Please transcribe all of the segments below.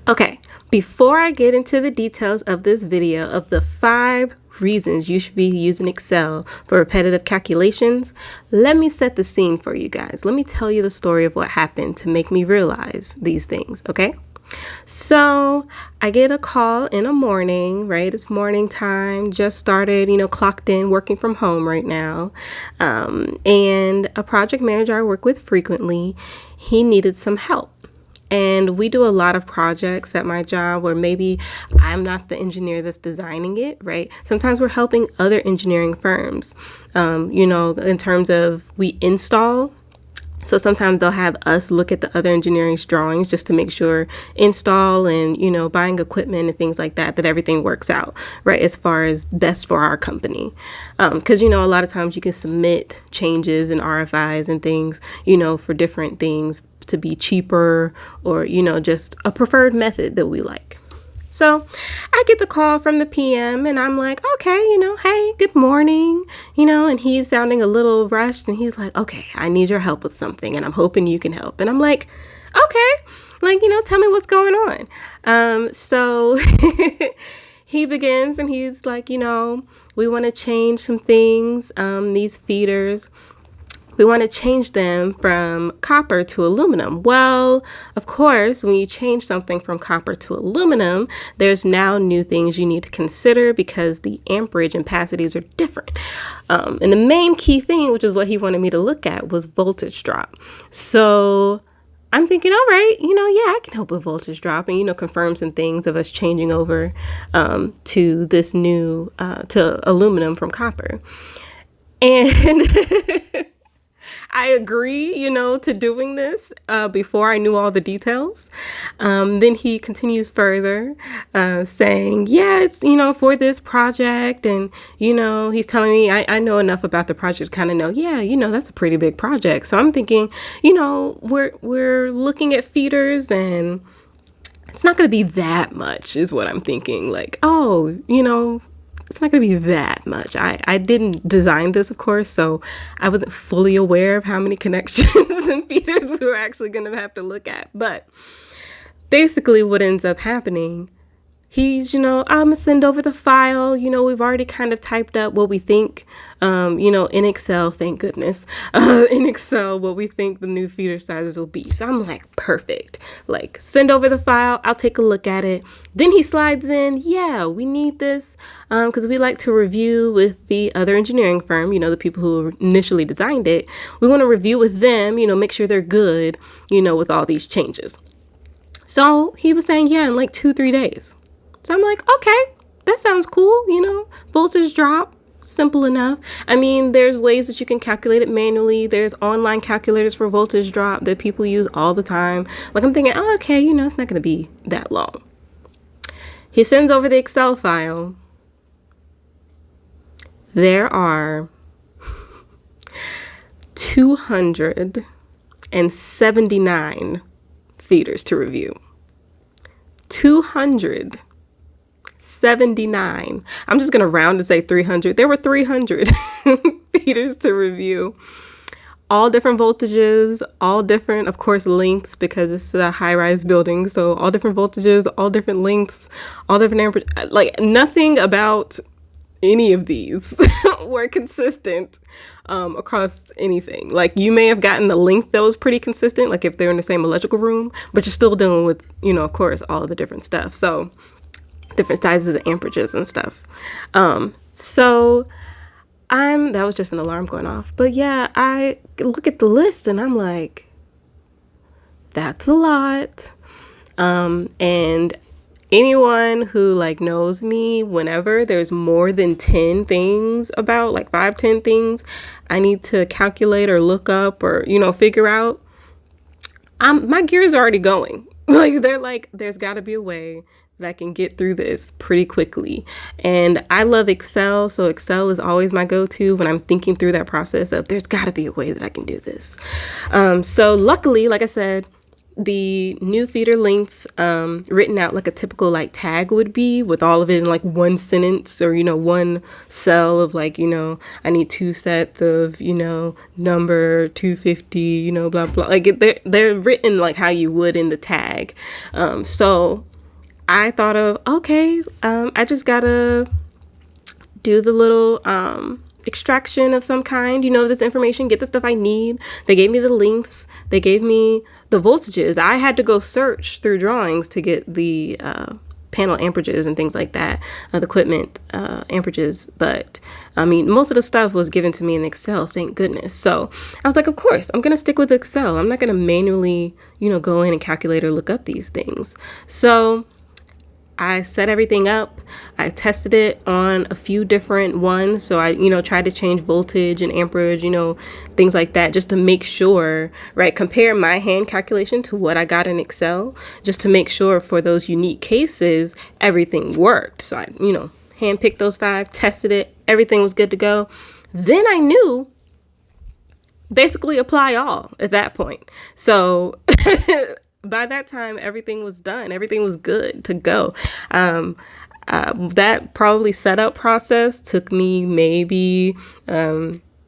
Okay, before I get into the details of this video of the 5 reasons you should be using Excel for repetitive calculations, let me set the scene for you guys. Let me tell you the story of what happened to make me realize these things, okay? So I get a call in the morning, right? It's morning time, just started, clocked in, working from home right now. And a project manager I work with frequently, he needed some help. And we do a lot of projects at my job where maybe I'm not the engineer that's designing it, right? Sometimes we're helping other engineering firms, in terms of we install. So sometimes they'll have us look at the other engineering's drawings just to make sure install and, buying equipment and things like that everything works out, right, as far as best for our company. Because, a lot of times you can submit changes and RFIs and things, for different things to be cheaper or, just a preferred method that we like. So I get the call from the PM and I'm like, okay, hey, good morning, and he's sounding a little rushed and he's like, okay, I need your help with something and I'm hoping you can help. And I'm like, okay, tell me what's going on. So he begins and he's like, we want to change some things, these feeders. We want to change them from copper to aluminum. Well, of course, when you change something from copper to aluminum, there's now new things you need to consider because the amperage and capacities are different. And the main key thing, which is what he wanted me to look at, was voltage drop. So I'm thinking, all right, yeah, I can help with voltage drop and, confirm some things of us changing over to this new, to aluminum from copper. And I agree, to doing this before I knew all the details. Then he continues further saying, yes, for this project. And, he's telling me I know enough about the project to kind of know, that's a pretty big project. So I'm thinking, we're looking at feeders and it's not going to be that much is what I'm thinking. Like, it's not going to be that much. I didn't design this, of course, so I wasn't fully aware of how many connections and feeders we were actually going to have to look at. But basically what ends up happening, he's, I'm going to send over the file. We've already kind of typed up what we think, in Excel, thank goodness, in Excel, what we think the new feeder sizes will be. So I'm like, perfect. Like, send over the file. I'll take a look at it. Then he slides in, yeah, we need this because we like to review with the other engineering firm, the people who initially designed it. We want to review with them, make sure they're good, with all these changes. So he was saying, yeah, in like 2-3 days. So I'm like, okay, that sounds cool. Voltage drop, simple enough. I mean, there's ways that you can calculate it manually. There's online calculators for voltage drop that people use all the time. Like I'm thinking, oh, okay, it's not going to be that long. He sends over the Excel file. There are 279 feeders to review. 279. I'm just going to round and say 300. There were 300 feeders to review. All different voltages, all different, of course, lengths because it's a high-rise building. So all different voltages, all different lengths, all different amperage. Like nothing about any of these were consistent across anything. Like you may have gotten the length that was pretty consistent, like if they're in the same electrical room, but you're still dealing with, of course, all of the different stuff. So different sizes of amperages and stuff. That was just an alarm going off. But yeah, I look at the list and I'm like, that's a lot. And anyone who knows me, whenever there's more than 10 things about 5-10 things I need to calculate or look up or, figure out, my gears are already going. They're like, there's got to be a way that I can get through this pretty quickly. And I love Excel. So Excel is always my go-to when I'm thinking through that process of there's got to be a way that I can do this. So luckily, like I said, the new feeder lengths written out like a typical tag would be, with all of it in one sentence or, one cell of I need 2 sets of, number 250, blah, blah. They're written how you would in the tag. So I thought of, okay, I just gotta do the little extraction of some kind, this information, get the stuff I need. They gave me the lengths, they gave me the voltages. I had to go search through drawings to get the panel amperages and things like that, the equipment amperages. But I mean, most of the stuff was given to me in Excel, thank goodness. So I was like, of course, I'm going to stick with Excel. I'm not going to manually, go in and calculate or look up these things. So I set everything up. I tested it on a few different ones. So I, tried to change voltage and amperage, things like that, just to make sure, right? Compare my hand calculation to what I got in Excel, just to make sure for those unique cases, everything worked. So I, handpicked those 5, tested it, everything was good to go. Then I knew basically apply all at that point. So by that time, everything was done. Everything was good to go. That probably setup process took me maybe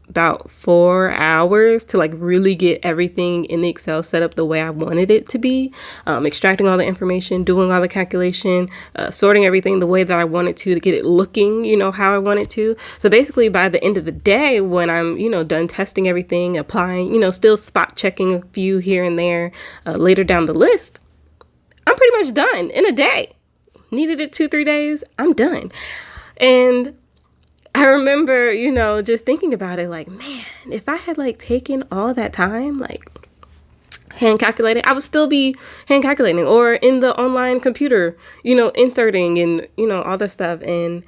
about 4 hours to really get everything in the Excel set up the way I wanted it to be, extracting all the information, doing all the calculation, sorting everything the way that I wanted to get it looking, how I wanted to. So basically by the end of the day, when I'm, done testing everything, applying, still spot checking a few here and there, later down the list, I'm pretty much done in a day. Needed it 2-3 days, I'm done. And I remember, just thinking about it man, if I had taken all that time, hand calculating, I would still be hand calculating or in the online computer, inserting and, all that stuff. And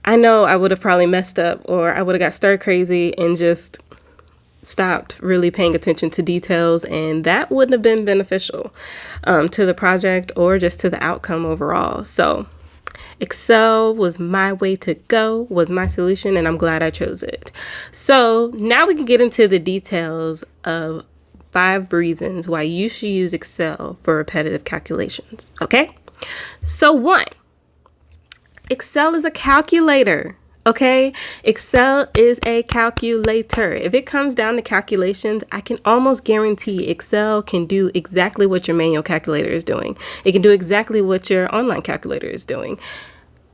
I know I would have probably messed up, or I would have got stir crazy and just stopped really paying attention to details. And that wouldn't have been beneficial to the project or just to the outcome overall. So Excel was my way to go, was my solution, and I'm glad I chose it. So now we can get into the details of 5 reasons why you should use Excel for repetitive calculations. Okay? So 1, Excel is a calculator. Okay? Excel is a calculator. If it comes down to calculations, I can almost guarantee Excel can do exactly what your manual calculator is doing. It can do exactly what your online calculator is doing.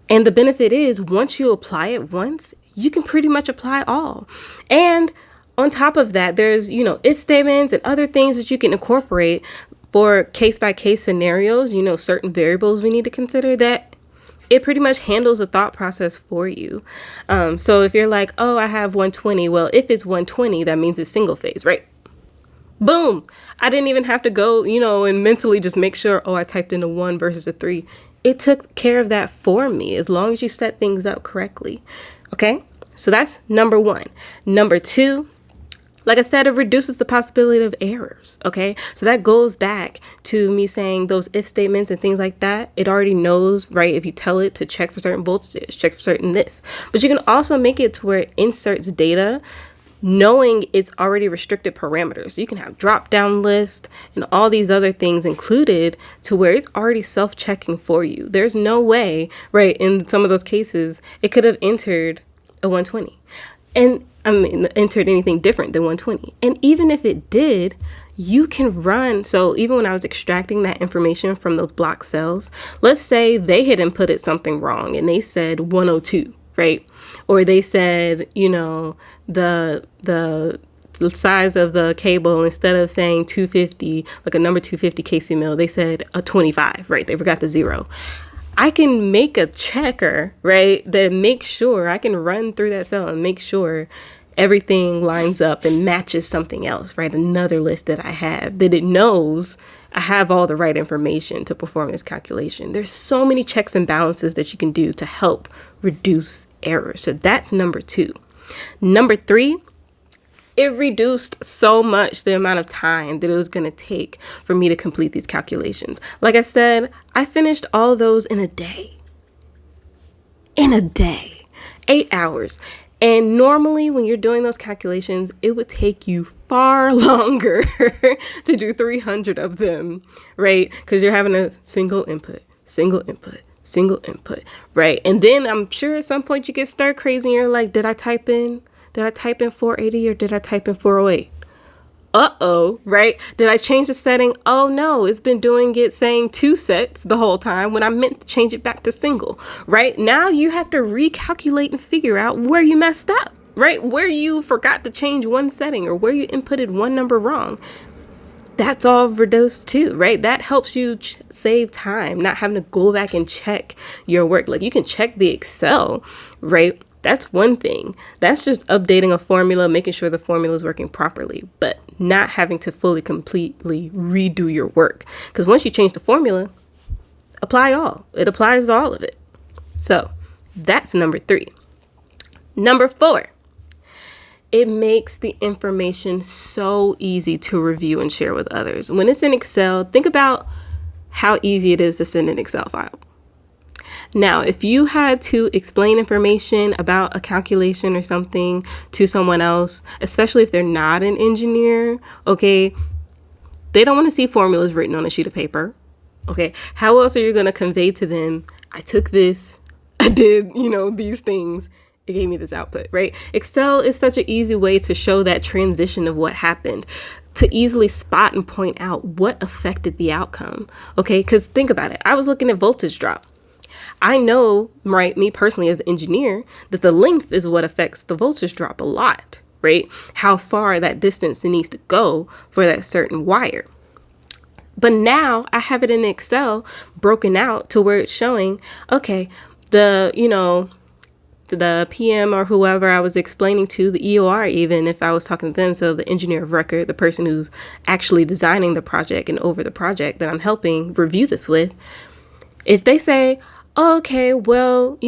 And the benefit is, once you apply it once, you can pretty much apply all. And on top of that, there's, if statements and other things that you can incorporate for case-by-case scenarios, certain variables we need to consider that it pretty much handles the thought process for you. So if you're like, oh, I have 120. Well, if it's 120, that means it's single phase, right? Boom. I didn't even have to go, and mentally just make sure, oh, I typed in a 1 versus a 3. It took care of that for me as long as you set things up correctly. Okay? So that's number 1. Number 2, like I said, it reduces the possibility of errors, okay? So that goes back to me saying those if statements and things like that. It already knows, right? If you tell it to check for certain voltages, check for certain this. But you can also make it to where it inserts data knowing it's already restricted parameters. So you can have drop-down list and all these other things included to where it's already self-checking for you. There's no way, right, in some of those cases, it could have entered a 120. And entered anything different than 120. And even if it did, you can run. So even when I was extracting that information from those block cells, let's say they had inputted something wrong and they said 102, right? Or they said, the size of the cable, instead of saying 250, like a number 250 kc mil, they said a 25, right? They forgot the 0. I can make a checker, right, that makes sure I can run through that cell and make sure everything lines up and matches something else, right? Another list that I have that it knows I have all the right information to perform this calculation. There's so many checks and balances that you can do to help reduce errors. So that's number 2. Number 3, it reduced so much the amount of time that it was going to take for me to complete these calculations. Like I said, I finished all those in a day. 8 hours. And normally when you're doing those calculations, it would take you far longer to do 300 of them, right? Because you're having a single input, right? And then I'm sure at some point you get stir crazy and you're like, did I type in 480 or did I type in 408? uh-oh, right? Did I change the setting? Oh no, it's been doing it saying 2 sets the whole time when I meant to change it back to single, right? Now you have to recalculate and figure out where you messed up, right? Where you forgot to change one setting or where you inputted one number wrong. That's all Verdos too, right? That helps you save time, not having to go back and check your work. Like you can check the Excel, right? That's one thing. That's just updating a formula, making sure the formula is working properly, but not having to fully, completely redo your work. Because once you change the formula, apply all. It applies to all of it. So that's number 3. Number 4, it makes the information so easy to review and share with others. When it's in Excel, think about how easy it is to send an Excel file. Now, if you had to explain information about a calculation or something to someone else, especially if they're not an engineer, okay, they don't want to see formulas written on a sheet of paper. Okay, how else are you going to convey to them, I took this, I did, these things, it gave me this output, right? Excel is such an easy way to show that transition of what happened, to easily spot and point out what affected the outcome. Okay, because think about it. I was looking at voltage drop. I know, right, me personally as the engineer, that the length is what affects the voltage drop a lot, right? How far that distance needs to go for that certain wire. But now I have it in Excel broken out to where it's showing, okay, the PM or whoever I was explaining to, the EOR, even if I was talking to them, so the engineer of record, the person who's actually designing the project and over the project that I'm helping review this with, if they say, okay, well,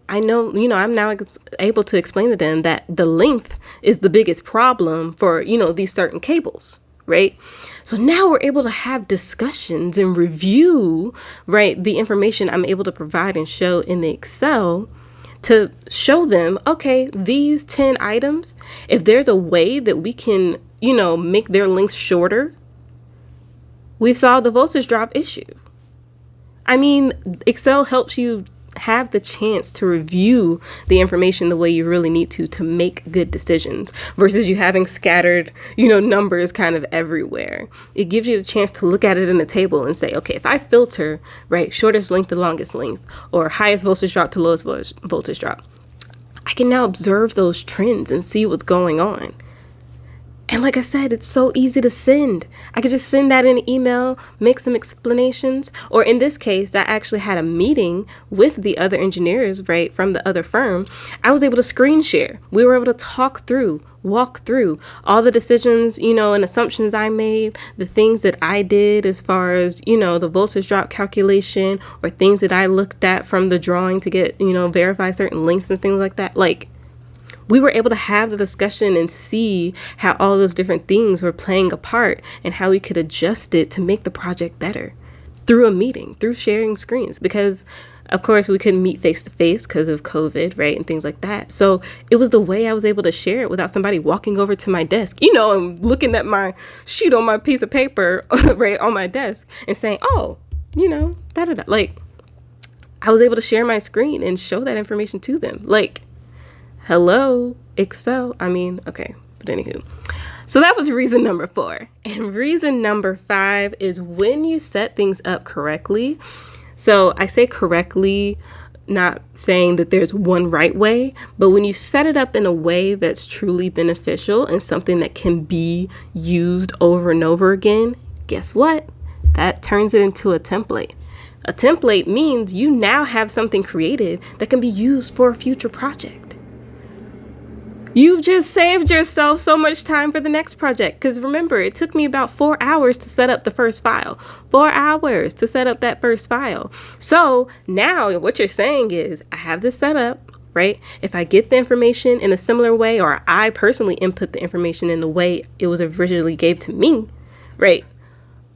I know, I'm now able to explain to them that the length is the biggest problem for, these certain cables, right? So now we're able to have discussions and review, right, the information I'm able to provide and show in the Excel to show them, okay, these 10 items, if there's a way that we can, make their lengths shorter, we've solved the voltage drop issue. I mean, Excel helps you have the chance to review the information the way you really need to make good decisions versus you having scattered, numbers kind of everywhere. It gives you the chance to look at it in the table and say, okay, if I filter, right, shortest length to longest length or highest voltage drop to lowest voltage drop, I can now observe those trends and see what's going on. And like I said, it's so easy to send. I could just send that in an email, make some explanations. Or in this case, I actually had a meeting with the other engineers, right, from the other firm. I was able to screen share. We were able to walk through all the decisions, and assumptions I made, the things that I did as far as, the voltage drop calculation or things that I looked at from the drawing to get, verify certain links and things like that. Like, we were able to have the discussion and see how all those different things were playing a part and how we could adjust it to make the project better through a meeting, through sharing screens, because of course we couldn't meet face to face because of COVID, right? And things like that. So it was the way I was able to share it without somebody walking over to my desk, and looking at my sheet on my piece of paper, right, on my desk and saying, oh, da-da-da. Like, I was able to share my screen and show that information to them. Like, hello, Excel. Okay, but anywho. So that was reason number 4. And reason number 5 is when you set things up correctly. So I say correctly, not saying that there's one right way, but when you set it up in a way that's truly beneficial and something that can be used over and over again, guess what? That turns it into a template. A template means you now have something created that can be used for a future project. You've just saved yourself so much time for the next project. Because remember, it took me about 4 hours to set up the first file. 4 hours to set up that first file. So now what you're saying is, I have this set up, right? If I get the information in a similar way, or I personally input the information in the way it was originally gave to me, right?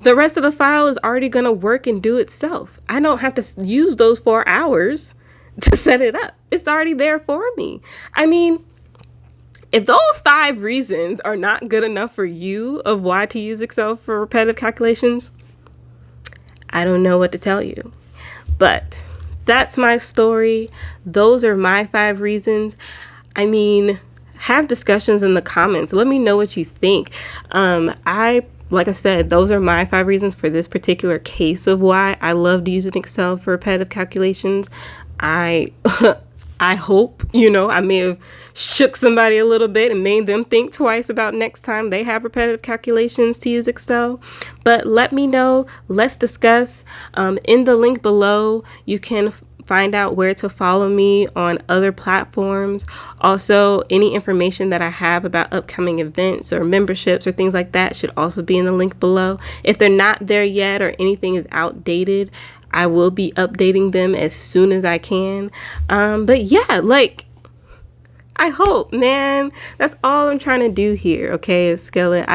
The rest of the file is already going to work and do itself. I don't have to use those 4 hours to set it up. It's already there for me. If those 5 reasons are not good enough for you of why to use Excel for repetitive calculations, I don't know what to tell you. But that's my story. Those are my 5 reasons. have discussions in the comments. Let me know what you think. Like I said, those are my 5 reasons for this particular case of why I love using Excel for repetitive calculations. I hope, I may have shook somebody a little bit and made them think twice about next time they have repetitive calculations to use Excel. But let me know. Let's discuss. In the link below, you can find out where to follow me on other platforms. Also, any information that I have about upcoming events or memberships or things like that should also be in the link below. If they're not there yet or anything is outdated, I will be updating them as soon as I can. But yeah, I hope, man, that's all I'm trying to do here. Okay, Skillet.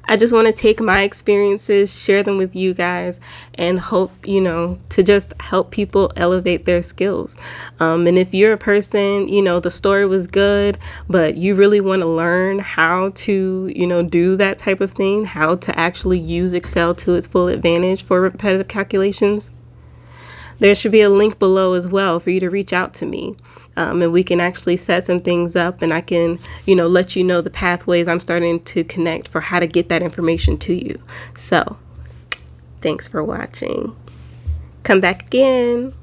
I just want to take my experiences, share them with you guys, and hope, to just help people elevate their skills. And if you're a person, the story was good, but you really want to learn how to, do that type of thing, how to actually use Excel to its full advantage for repetitive calculations, there should be a link below as well for you to reach out to me. And we can actually set some things up, and I can, let you know the pathways I'm starting to connect for how to get that information to you. So thanks for watching. Come back again.